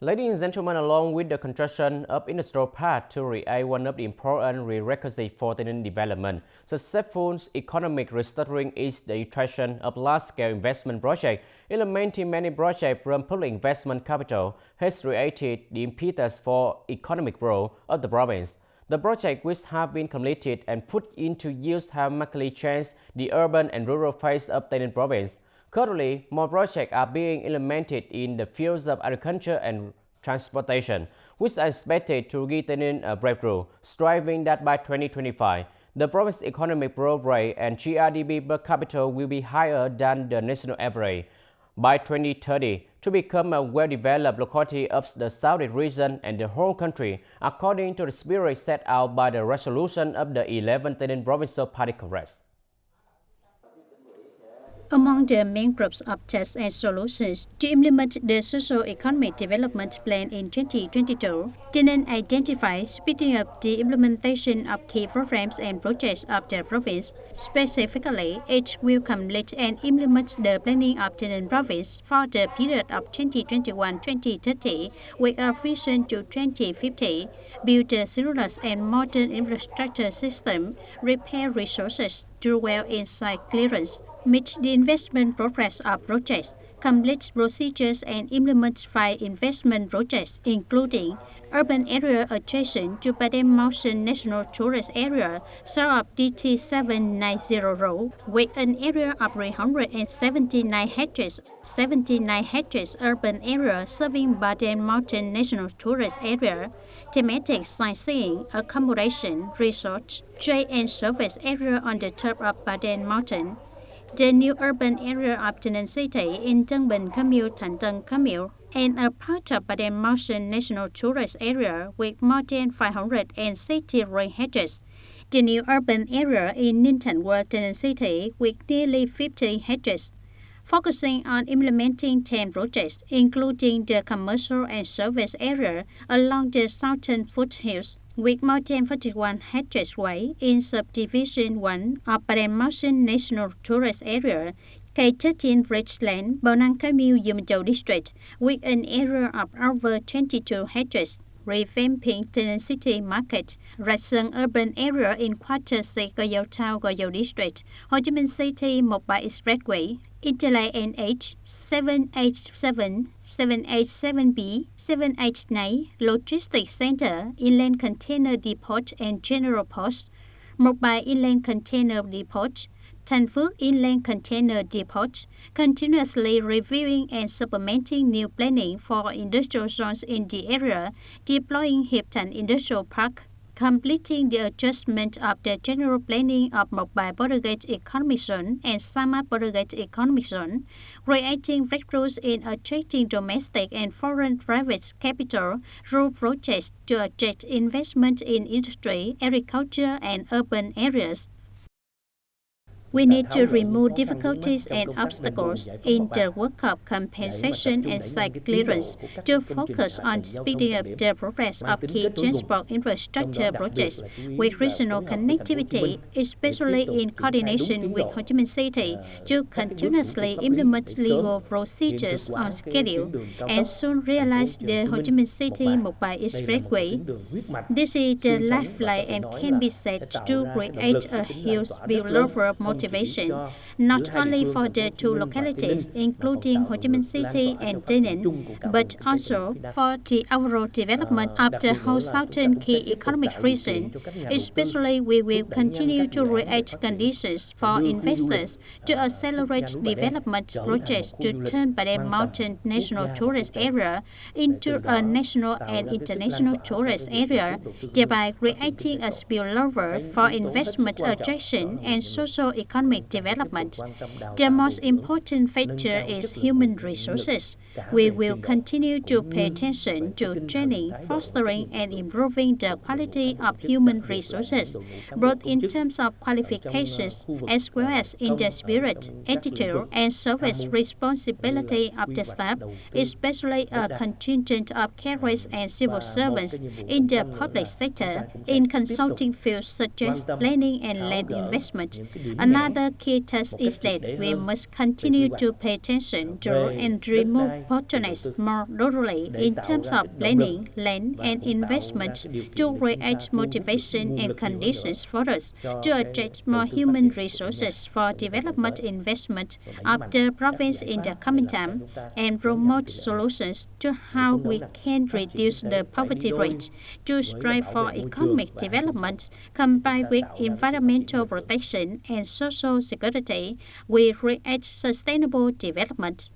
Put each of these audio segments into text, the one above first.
Ladies and gentlemen, along with the construction of industrial park to create one of the important prerequisites for Tay Ninh development, successful economic restructuring is the attraction of large-scale investment projects. Implementing many projects from public investment capital has created the impetus for economic growth of the province. The projects which have been completed and put into use have markedly changed the urban and rural face of Tay Ninh province. Currently, more projects are being implemented in the fields of agriculture and transportation, which are expected to give Tay Ninh a breakthrough, striving that by 2025, the province's economic growth rate and GRDP per capita will be higher than the national average. By 2030, to become a well-developed locality of the southeast region and the whole country, according to the spirit set out by the resolution of the 11th Tay Ninh Provincial Party Congress. Among the main groups of tasks and solutions to implement the socio-economic development plan in 2022, Tay Ninh identifies speeding up the implementation of key programs and projects of the province. Specifically, each will complete and implement the planning of Tay Ninh province for the period of 2021-2030 with a vision to 2050, build a synchronous and modern infrastructure system, repair resources, do well in site clearance, meet the investment progress of projects, complete procedures and implement 5 investment projects, including urban area adjacent to Ba Đen Mountain National Tourist Area, south of DT 790 road, with an area of 379 hectares, 79 hectares urban area serving Ba Đen Mountain National Tourist Area, Thematic sightseeing, accommodation, resort, trade and service area on the top of Ba Đen Mountain. The new urban area of Tay Ninh City in Tân Bình Commune, Thành Tân Commune, and a part of Ba Đen Mountain National Tourist Area with more than 563 hectares. The new urban area in Ninh Thuận World, Tay Ninh City with nearly 50 hectares, focusing on implementing 10 projects, including the commercial and service area along the southern foothills, with more than 41 hectares way in subdivision 1 of Ba Đen Mountain National Tourist Area, K13 Ridgeland, Bao Năng Commune, Dùm Dầu District, with an area of over 22 hectares, revamping Tay Ninh City Market, Rạch Sân urban area in Quarter 6 Gò Dầu Town, Gò Dầu District, Ho Chi Minh City Mộc Bài Expressway, Interline NH 787, 787B, 789, Logistics Center, Inland Container Depot and General Post, Mộc Bài Inland Container Depot, Thành Phước Inland Container Depot, continuously reviewing and supplementing new planning for industrial zones in the area, deploying Hiệp Thạnh Industrial Park, completing the adjustment of the general planning of Mộc Bài Bordergate Economic Zone and Samad Bordergate Economic Zone, creating breakthroughs in attracting domestic and foreign private capital through projects to attract investment in industry, agriculture, and urban areas. We need to remove difficulties and obstacles in the work of compensation and site clearance to focus on speeding up the progress of key transport infrastructure projects with regional connectivity, especially in coordination with Ho Chi Minh City, to continuously implement legal procedures on schedule and soon realize the Ho Chi Minh City Mộc Bài Expressway. This is the lifeline and can be said to create a huge spillover motivation not only for the 2 localities, including Ho Chi Minh City and Tay Ninh, but also for the overall development of the whole southern key economic region. Especially, we will continue to create conditions for investors to accelerate development projects to turn Ba Đen Mountain National Tourist Area into a national and international tourist area, thereby creating a spillover for investment attraction and socio-economic development. The most important factor is human resources. We will continue to pay attention to training, fostering, and improving the quality of human resources, both in terms of qualifications as well as in the spirit, attitude, and service responsibility of the staff, especially a contingent of cadres and civil servants in the public sector, in consulting fields such as planning and land investment. Another Another key task is that we must continue to pay attention to and remove bottlenecks more thoroughly in terms of planning, land, and investment to create motivation and conditions for us to attract more human resources for development investment of the province in the coming time and promote solutions to how we can reduce the poverty rate to strive for economic development combined with environmental protection and social security. We create sustainable development.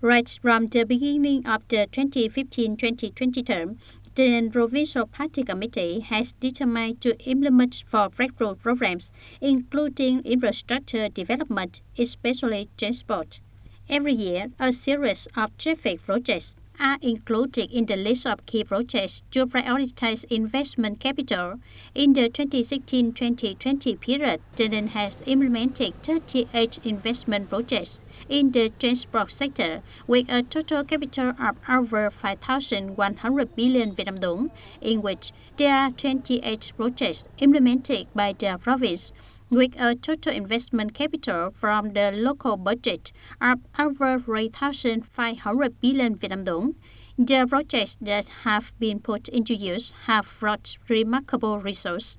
Right from the beginning of the 2015-2020 term, the Provincial Party Committee has determined to implement four breakthrough programs, including infrastructure development, especially transport. Every year, a series of traffic projects are included in the list of key projects to prioritize investment capital. In the 2016-2020 period, Tay Ninh has implemented 38 investment projects in the transport sector with a total capital of over 5,100 billion Vietnam dong, in which there are 28 projects implemented by the province, with a total investment capital from the local budget of over 3,500 billion Vietnam dong. The projects that have been put into use have brought remarkable results.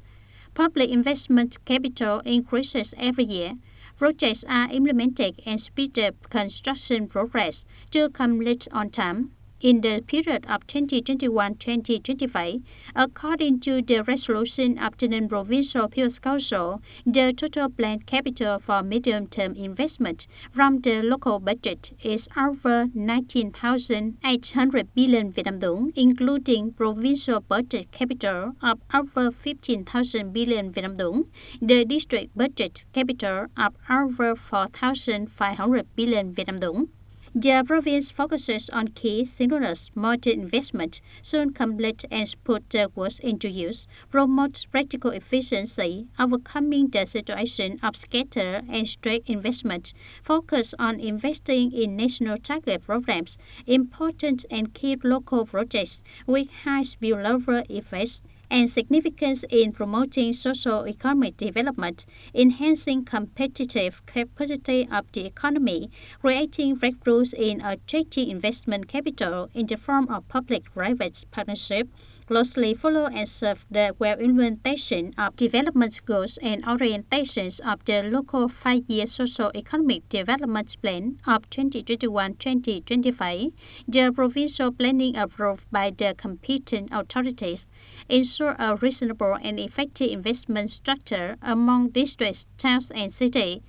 Public investment capital increases every year. Projects are implemented and speed up construction progress to complete on time. In the period of 2021-2025, according to the resolution of the Tay Ninh Provincial People's Council, the total planned capital for medium-term investment from the local budget is over 19,800 billion Vietnam dong, including provincial budget capital of over 15,000 billion Vietnam dong, the district budget capital of over 4,500 billion Vietnam dong. The province focuses on key synchronous multi-investment, soon complete and put the works into use, promotes practical efficiency, overcoming the situation of scattered and straight investment, focus on investing in national target programs, important and key local projects with high spillover effects, and significance in promoting socio-economic development, enhancing competitive capacity of the economy, creating breakthroughs in attracting investment capital in the form of public-private partnership, closely follow and serve the well implementation of development goals and orientations of the local 5-year socio-economic development plan of 2021-2025, the provincial planning approved by the competent authorities, ensure a reasonable and effective investment structure among districts, towns, and cities,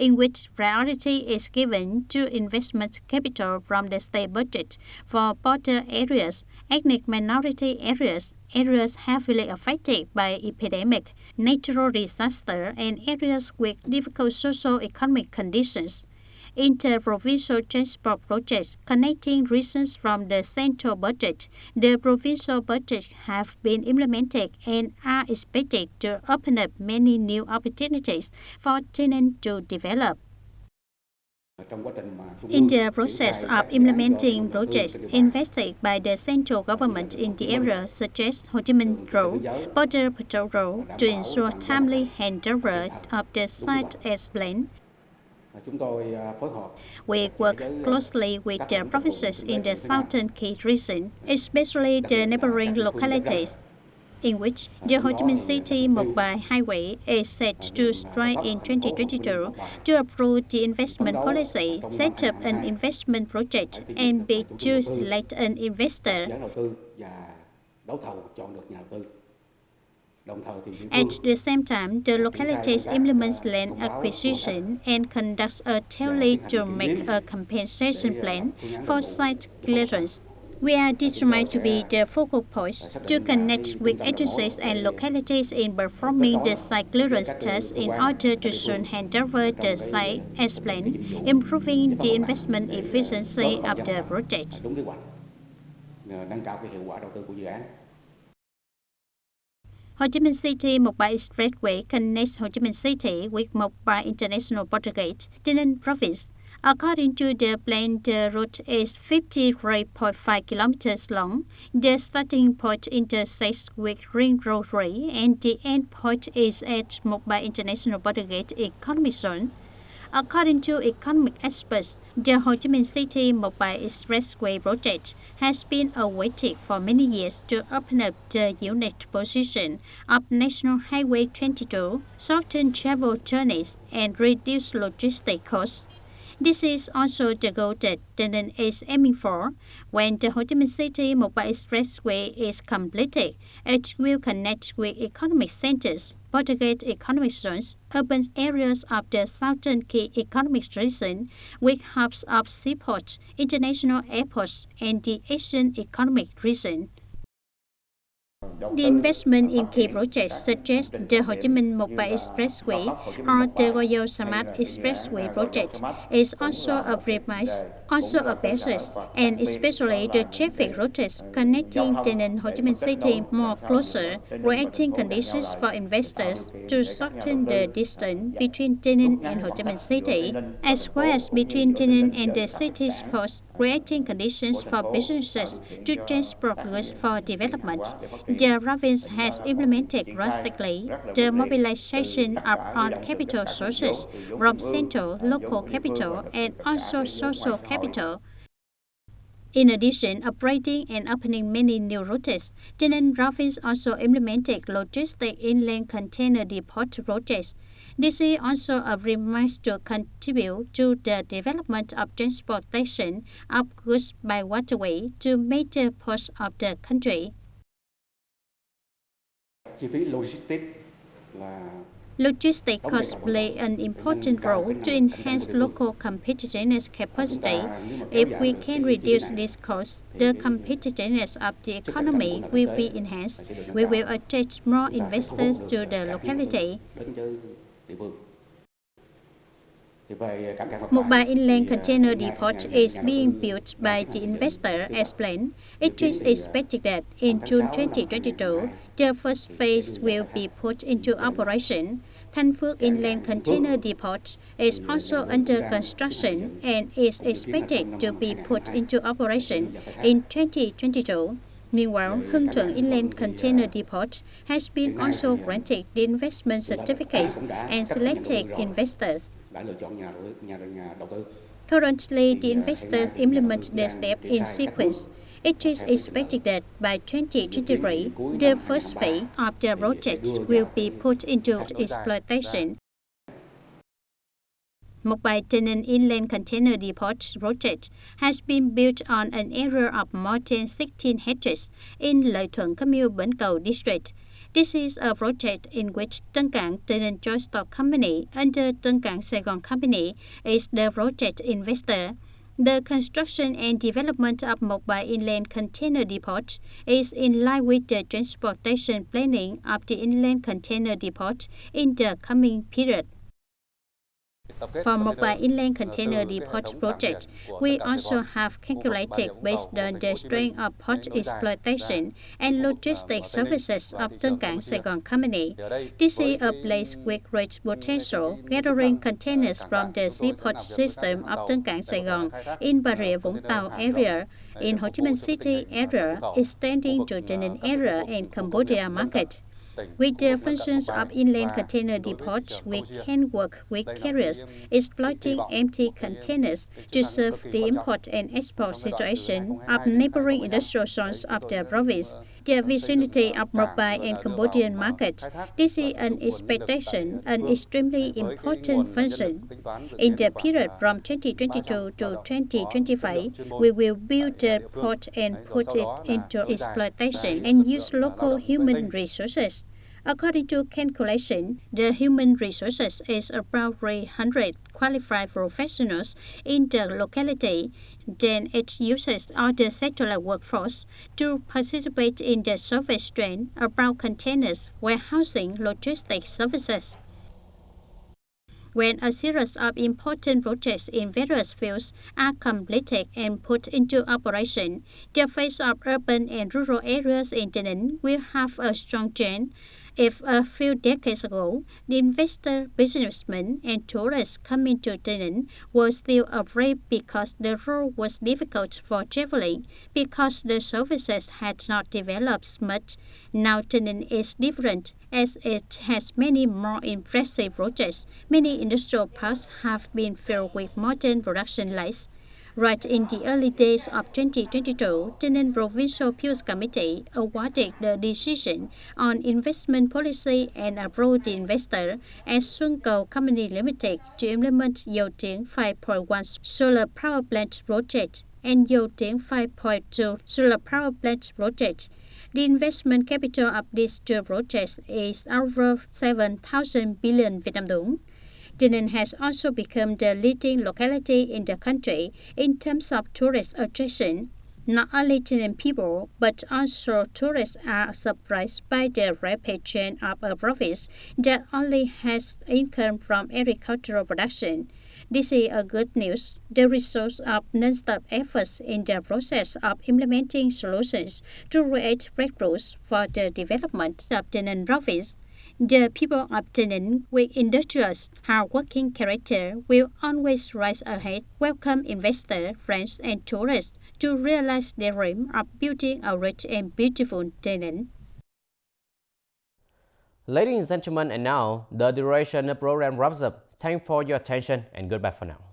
in which priority is given to investment capital from the state budget for border areas, ethnic minority areas, areas heavily affected by epidemic, natural disaster, and areas with difficult socio-economic conditions. Inter-provincial transport projects connecting regions from the central budget, the provincial budget have been implemented and are expected to open up many new opportunities for Tay Ninh to develop. In the process of implementing projects invested by the central government in the areas such as Ho Chi Minh Road, Border Patrol Road to ensure timely handover of the site as planned, we work closely with the provinces in the southern key region, especially the neighboring localities, in which the Ho Chi Minh City-Mộc Bài Highway is set to strike in 2022 to approve the investment policy, set up an investment project, and bid to select an investor. At the same time, the localities implement land acquisition and conduct a tally to make a compensation plan for site clearance. We are determined to be the focal point to connect with agencies and localities in performing the site clearance test in order to soon hand over the site as planned, improving the investment efficiency of the project. Ho Chi Minh City-Mộc Bài Expressway connects Ho Chi Minh City with Mộc Bài International Border Gate, Tay Ninh Province. According to the plan, the route is 53.5 kilometers long. The starting point intersects with Ring Road 3 and the end point is at Mộc International Border Gate Economic Zone. According to economic experts, the Ho Chi Minh City Mộc Expressway project has been awaited for many years to open up the unique position of National Highway 22, shorten travel journeys, and reduce logistic costs. This is also the goal that Tay Ninh is aiming for. When the Ho Chi Minh City Mobile Expressway is completed, it will connect with economic centers, border gate economic zones, urban areas of the southern key economic region, with hubs of seaports, international airports, and the Asian economic region. The investment in key projects such as the Ho Chi Minh Mộc Expressway or the Royal Smart Expressway project is also a basis, and especially the traffic routes connecting Tay Ninh Ho Chi Minh City more closer, creating conditions for investors to shorten the distance between Tay Ninh and Ho Chi Minh City, as well as between Tay Ninh and the city's ports, creating conditions for businesses to transport goods for development. The province has implemented drastically the mobilization of all capital sources from central, local capital, and also social capital. In addition, upgrading and opening many new routes, Tay Ninh province also implemented logistic inland container depot projects. This is also a requirement to contribute to the development of transportation of goods by waterway to major ports of the country. Chi phí logistics là Logistics costs play an important role to enhance local competitiveness capacity. If we can reduce these costs, the competitiveness of the economy will be enhanced. We will attract more investors to the locality. Mộc Inland Container Depot is being built by the investor as planned. It is expected that in June 2022, the first phase will be put into operation. Thanh Phước Inland Container Depot is also under construction and is expected to be put into operation in 2022. Meanwhile, Hưng Thuận Inland Container Depot has been also granted the investment certificates and selected investors. Currently, the investors implement the steps in sequence. It is expected that by 2023, the first phase of the project will be put into exploitation. Mộc Tay Ninh Inland Container Depot project has been built on an area of more than 16 hectares in Lợi Thuận Commune Bến Cầu district. This is a project in which Tân Cảng Tay Ninh Joint Stock Company under Tân Cảng Sài Gòn Company is the project investor. The construction and development of Mộc Inland Container Depot is in line with the transportation planning of the inland container depot in the coming period. For Mộc Inland Container Depot project, we also have calculated based on the strength of port exploitation and logistic services of Tân Cảng Sài Gòn Company. This is a place with great potential, gathering containers from the seaport system of Tân Cảng Sài Gòn in Bà Rịa Vũng Tàu area, in Ho Chi Minh City area, extending to Tay Ninh area and Cambodia market. With the functions of inland container depot, we can work with carriers exploiting empty containers to serve the import and export situation of neighboring industrial zones of the province. The vicinity of Mộc and Cambodian market, this is an expectation, an extremely important function. In the period from 2022 to 2025, we will build the port and put it into exploitation and use local human resources. According to calculation, the human resources is about 300 qualified professionals in the locality. Then it uses all the sectoral workforce to participate in the service chain about containers, warehousing, logistics services. When a series of important projects in various fields are completed and put into operation, the face of urban and rural areas in Tay Ninh will have a strong change. If a few decades ago, the investor, businessmen, and tourists coming to Tay Ninh were still afraid because the road was difficult for traveling, because the services had not developed much, now Tay Ninh is different as it has many more impressive projects. Many industrial parks have been filled with modern production lines. Right in the early days of 2022, Tay Ninh Provincial Peace Committee awarded the decision on investment policy and approved the investor as Xuân Cầu Company Limited to implement Dầu Tiếng 5.1 solar power plant project and Dầu Tiếng 5.2 solar power plant project. The investment capital of these two projects is over 7,000 billion Vietnam dong. Tay Ninh has also become the leading locality in the country in terms of tourist attraction. Not only Tay Ninh people, but also tourists are surprised by the rapid change of a province that only has income from agricultural production. This is a good news, the result of non-stop efforts in the process of implementing solutions to create breakthroughs for the development of Tay Ninh province. The people of Tay Ninh with industrious, hard-working character will always rise ahead, welcome investors, friends, and tourists to realize their dream of building a rich and beautiful Tay Ninh. Ladies and gentlemen, and now the duration of the program wraps up. Thanks for your attention and goodbye for now.